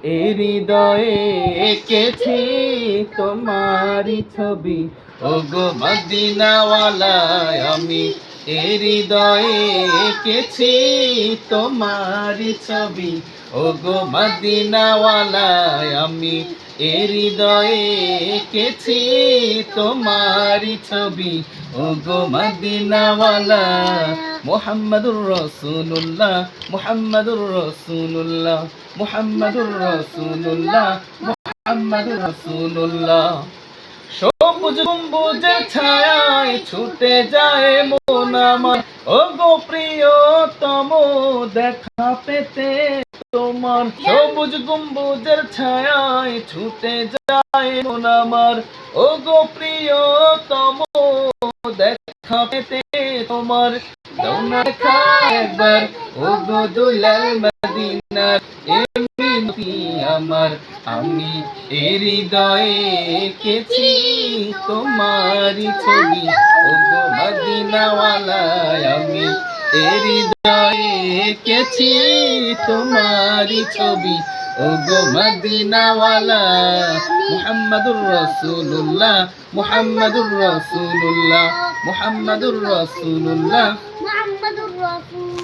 এ হৃদয়ে এঁকেছি তোমারই ছবি, ওগো মদিনাওয়ালা আমি এ হৃদয়ে এঁকেছি তোমারই ছবি, ওগো মদিনাওয়ালা আমি এ হৃদয়ে এঁকেছি তোমারই ছবি, ওগো মদিনাওয়ালা। মুহাম্মাদুর রাসূলুল্লাহ, মুহাম্মাদুর রাসূলুল্লাহ, মুহাম্মাদুর রাসূলুল্লাহ, মুহাম্মাদুর রাসূলুল্লাহ। সবুজ গম্বুজের ছায়ায় ছুটে যায় মন আমার, ওগো প্রিয়তম দেখা পেতে তোমার। সবুজ গম্বুজের ছায়ায় ছুটে যায় মন আমার, ওগো প্রিয়তম দেখা পেতে তোমার। দাও না দেখা একবার ওগো দুলাল মদিনার এমনি আমার, আমি এ হৃদয়ে এঁকেছি তোমারই ছবি, ওগো মদিনাওয়ালা আমি এ হৃদয়ে এঁকেছি তোমারই ছবি, ওগো মদিনাওয়ালা। মুহাম্মাদুর রাসূলুল্লাহ, মুহাম্মাদুর রাসূলুল্লাহ, মুহাম্মাদুর রাসূলুল্লাহ, মুহাম্মাদুর রাসূল।